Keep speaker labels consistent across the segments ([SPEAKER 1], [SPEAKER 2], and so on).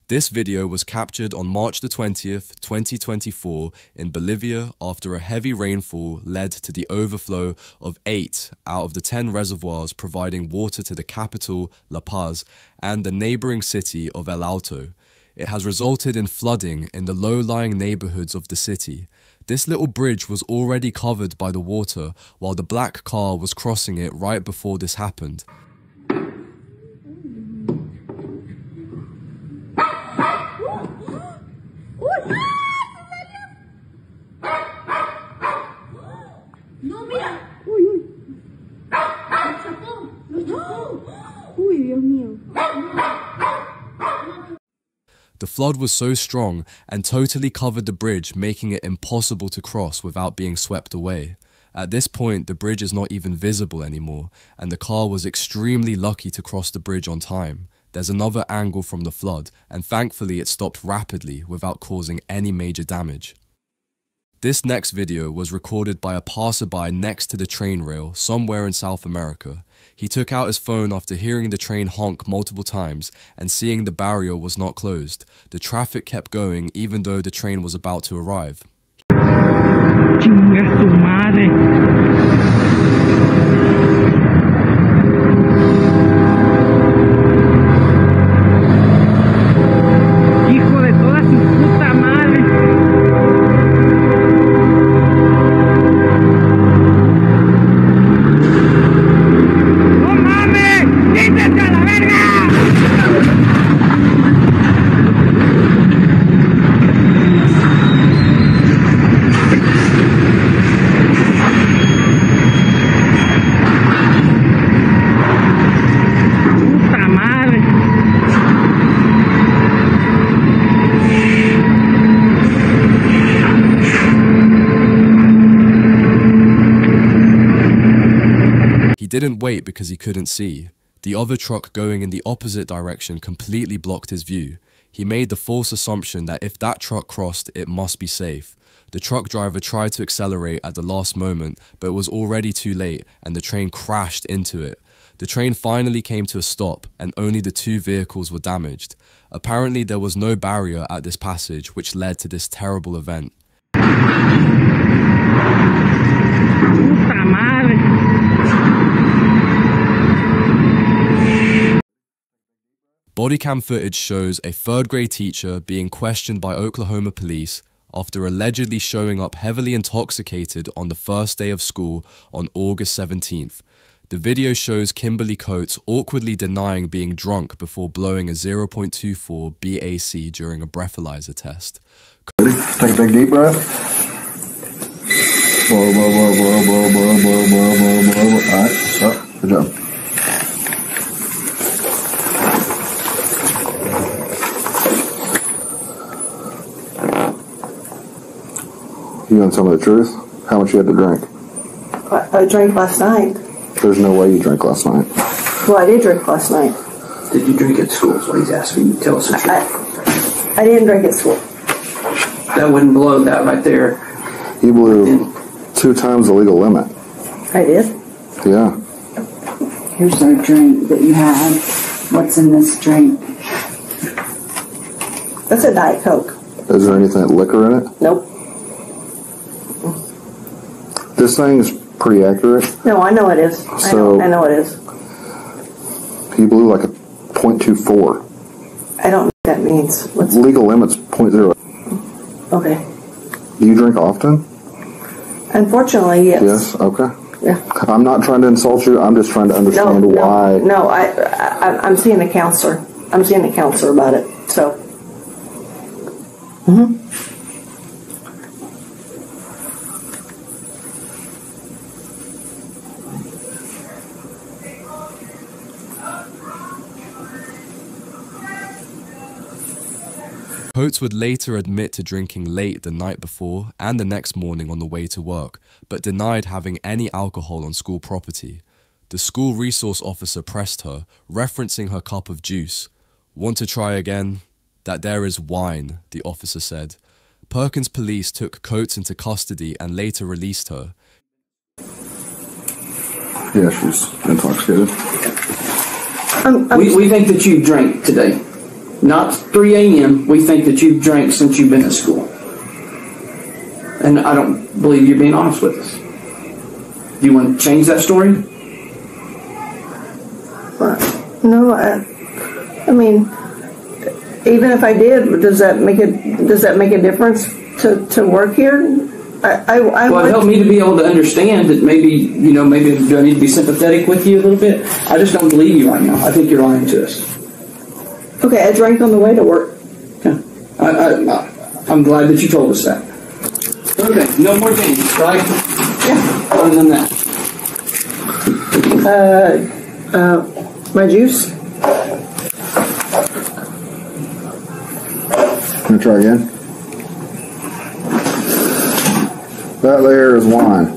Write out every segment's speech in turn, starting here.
[SPEAKER 1] This video was captured on March the 20th, 2024 in Bolivia after a heavy rainfall led to the overflow of 8 out of the 10 reservoirs providing water to the capital, La Paz, and the neighboring city of El Alto. It has resulted in flooding in the low-lying neighborhoods of the city. This little bridge was already covered by the water while the black car was crossing it right before this happened.
[SPEAKER 2] No, mira. Uy, uy. Lo chocó. Lo chocó. Uy, Dios mío.
[SPEAKER 1] The flood was so strong and totally covered the bridge, making it impossible to cross without being swept away. At this point, the bridge is not even visible anymore, and the car was extremely lucky to cross the bridge on time. There's another angle from the flood, and thankfully it stopped rapidly without causing any major damage. This next video was recorded by a passerby next to the train rail somewhere in South America. He took out his phone after hearing the train honk multiple times and seeing the barrier was not closed. The traffic kept going even though the train was about to arrive.
[SPEAKER 3] Chinga tu madre.
[SPEAKER 1] He didn't wait because he couldn't see. The other truck going in the opposite direction completely blocked his view. He made the false assumption that if that truck crossed, it must be safe. The truck driver tried to accelerate at the last moment, but it was already too late and the train crashed into it. The train finally came to a stop and only the 2 vehicles were damaged. Apparently there was no barrier at this passage, which led to this terrible event.
[SPEAKER 3] Puta madre.
[SPEAKER 1] Bodycam footage shows a 3rd grade teacher being questioned by Oklahoma police after allegedly showing up heavily intoxicated on the first day of school on August 17th. The video shows Kimberly Coates awkwardly denying being drunk before blowing a 0.24 BAC during a breathalyzer test.
[SPEAKER 4] Ready? Take a big deep breath. Blow, blow, blow, blow, blow, blow, blow, blow, blow, blow. All right, stop. Good job. You want to tell me the truth? How much you had to drink?
[SPEAKER 5] I drank last night.
[SPEAKER 4] There's no way you drank last night.
[SPEAKER 5] Well, I did drink last night.
[SPEAKER 6] Did you drink at school? Is what he's asking you. Tell us the truth.
[SPEAKER 5] I didn't drink at school.
[SPEAKER 6] That wouldn't blow that right there.
[SPEAKER 4] You blew 2 times the legal limit.
[SPEAKER 5] I did?
[SPEAKER 4] Yeah.
[SPEAKER 7] Here's our drink that you had. What's in this drink?
[SPEAKER 5] That's a Diet Coke.
[SPEAKER 4] Is there anything liquor in it?
[SPEAKER 5] Nope.
[SPEAKER 4] This thing's pretty accurate.
[SPEAKER 5] No, I know it is.
[SPEAKER 4] So
[SPEAKER 5] I know it is.
[SPEAKER 4] You blew like a 0.24.
[SPEAKER 5] I don't know what that means. What's
[SPEAKER 4] Legal limit's 0.0.
[SPEAKER 5] okay?
[SPEAKER 4] Do you drink often?
[SPEAKER 5] Unfortunately, yes.
[SPEAKER 4] Yes. Okay.
[SPEAKER 5] Yeah.
[SPEAKER 4] I'm not trying to insult you. I'm just trying to understand why.
[SPEAKER 5] No, I'm seeing a counselor. I'm seeing a counselor about it. So.
[SPEAKER 1] Coates would later admit to drinking late the night before and the next morning on the way to work, but denied having any alcohol on school property. The school resource officer pressed her, referencing her cup of juice. "Want to try again?" "That there is wine," the officer said. Perkins police took Coates into custody and later released her.
[SPEAKER 4] Yeah, she's intoxicated.
[SPEAKER 6] We think that you drank today.
[SPEAKER 8] not 3 a.m., we think that you've drank since you've been at school. And I don't believe you're being honest with us. Do you want to change that story?
[SPEAKER 5] No, I mean, even if I did, does that make a difference to work here?
[SPEAKER 8] Well, it helped me to be able to understand that maybe do I need to be sympathetic with you a little bit? I just don't believe you right now. I think you're lying to us.
[SPEAKER 5] Okay, I drank on the way to work.
[SPEAKER 8] Okay. I'm glad that you told us that. Okay, no more things, right? Yeah. Other than that.
[SPEAKER 5] My juice.
[SPEAKER 4] Gonna try again. That there is wine.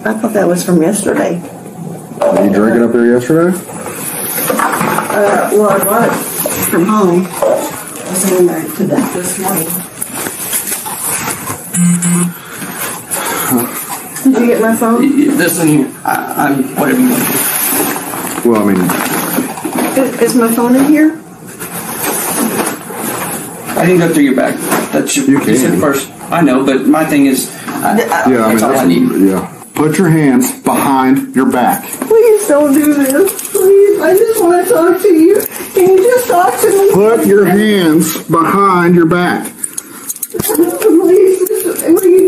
[SPEAKER 5] I thought that was from yesterday.
[SPEAKER 4] Did you drink it up there yesterday?
[SPEAKER 5] Well, I brought it from home. I was going back to that this morning. Did you get my phone?
[SPEAKER 8] This in here. I'm whatever you want to do.
[SPEAKER 4] Well, I mean,
[SPEAKER 5] Is my phone in here?
[SPEAKER 8] I didn't go through your bag. That's your,
[SPEAKER 4] You
[SPEAKER 8] you said
[SPEAKER 4] can.
[SPEAKER 8] first. I know, but my thing is, that's all I need.
[SPEAKER 4] yeah. Put your hands behind your back.
[SPEAKER 5] Please don't do this. Please, I just want to talk to you. Can you just talk to me?
[SPEAKER 4] Put your hands behind your back.
[SPEAKER 5] Please, will you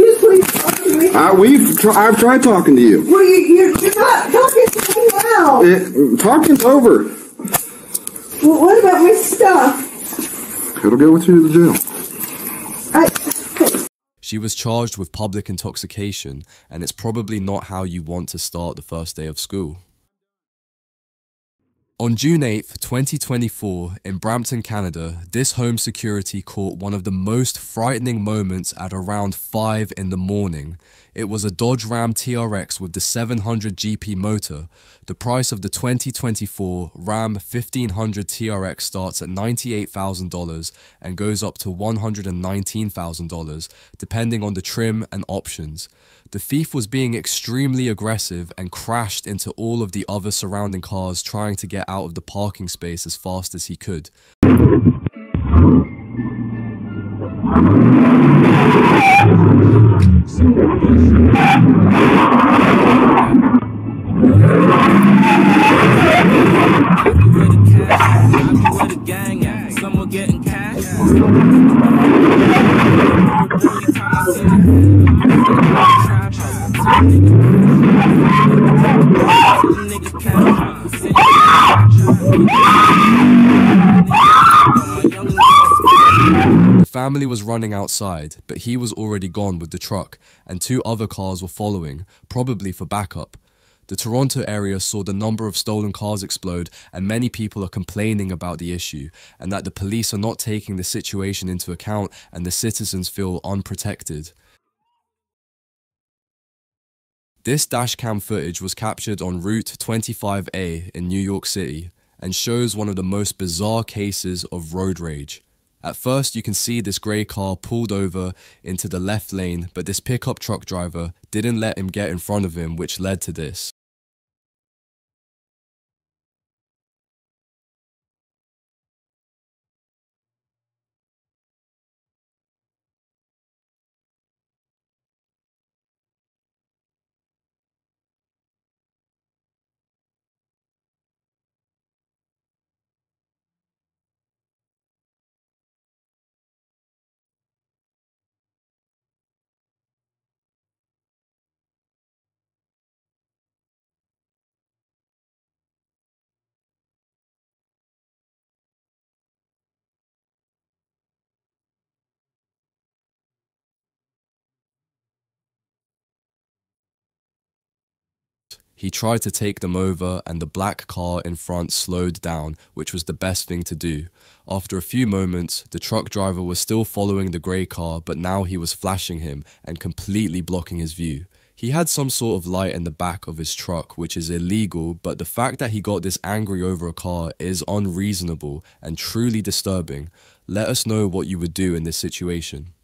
[SPEAKER 5] just please talk to me?
[SPEAKER 4] I've tried talking to you.
[SPEAKER 5] Well, you're not talking to me now.
[SPEAKER 4] Talking's over.
[SPEAKER 5] Well, what about my stuff?
[SPEAKER 4] It'll go with you to the jail.
[SPEAKER 1] She was charged with public intoxication, and it's probably not how you want to start the first day of school. On June 8th, 2024, in Brampton, Canada, this home security caught one of the most frightening moments at around 5 in the morning. It was a Dodge Ram TRX with the 700 GP motor. The price of the 2024 Ram 1500 TRX starts at $98,000 and goes up to $119,000, depending on the trim and options. The thief was being extremely aggressive and crashed into all of the other surrounding cars, trying to get out of the parking space as fast as he could. The family was running outside, but he was already gone with the truck, and 2 other cars were following, probably for backup. The Toronto area saw the number of stolen cars explode, and many people are complaining about the issue, and that the police are not taking the situation into account and the citizens feel unprotected. This dashcam footage was captured on Route 25A in New York City, and shows one of the most bizarre cases of road rage. At first, you can see this grey car pulled over into the left lane, but this pickup truck driver didn't let him get in front of him, which led to this. He tried to take them over, and the black car in front slowed down, which was the best thing to do. After a few moments, the truck driver was still following the grey car, but now he was flashing him and completely blocking his view. He had some sort of light in the back of his truck, which is illegal, but the fact that he got this angry over a car is unreasonable and truly disturbing. Let us know what you would do in this situation.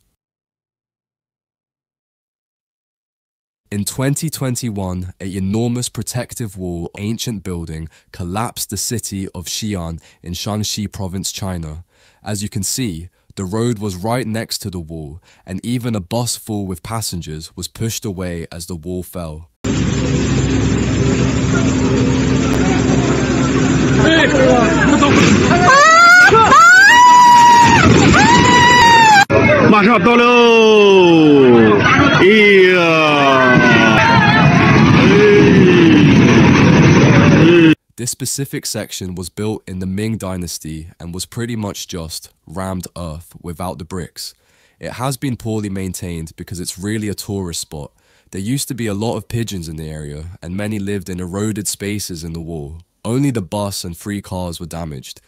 [SPEAKER 1] In 2021, an enormous protective wall, ancient building, collapsed the city of Xi'an in Shanxi province, China. As you can see, the road was right next to the wall, and even a bus full with passengers was pushed away as the wall fell.
[SPEAKER 3] 马上到喽！哎呀！
[SPEAKER 1] This specific section was built in the Ming Dynasty and was pretty much just rammed earth without the bricks. It has been poorly maintained because it's really a tourist spot. There used to be a lot of pigeons in the area and many lived in eroded spaces in the wall. Only the bus and 3 cars were damaged.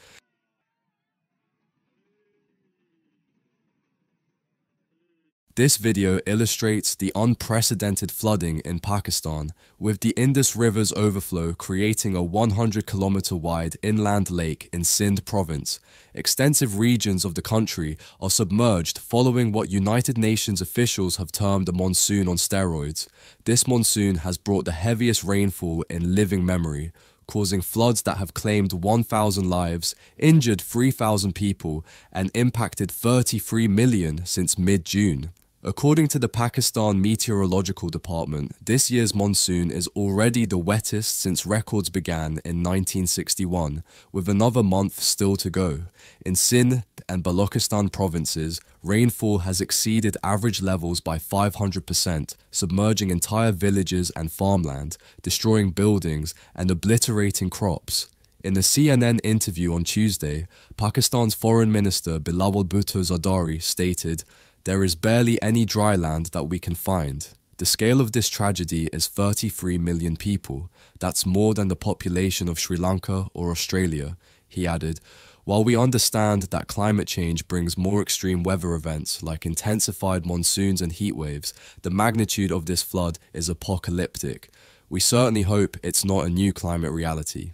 [SPEAKER 1] This video illustrates the unprecedented flooding in Pakistan, with the Indus River's overflow creating a 100-kilometer wide inland lake in Sindh province. Extensive regions of the country are submerged following what United Nations officials have termed a monsoon on steroids. This monsoon has brought the heaviest rainfall in living memory, causing floods that have claimed 1,000 lives, injured 3,000 people, and impacted 33 million since mid-June. According to the Pakistan Meteorological Department, this year's monsoon is already the wettest since records began in 1961, with another month still to go. In Sindh and Balochistan provinces, rainfall has exceeded average levels by 500%, submerging entire villages and farmland, destroying buildings and obliterating crops. In a CNN interview on Tuesday, Pakistan's Foreign Minister Bilawal Bhutto Zardari stated, "There is barely any dry land that we can find. The scale of this tragedy is 33 million people. That's more than the population of Sri Lanka or Australia." He added, "While we understand that climate change brings more extreme weather events like intensified monsoons and heat waves, the magnitude of this flood is apocalyptic. We certainly hope it's not a new climate reality."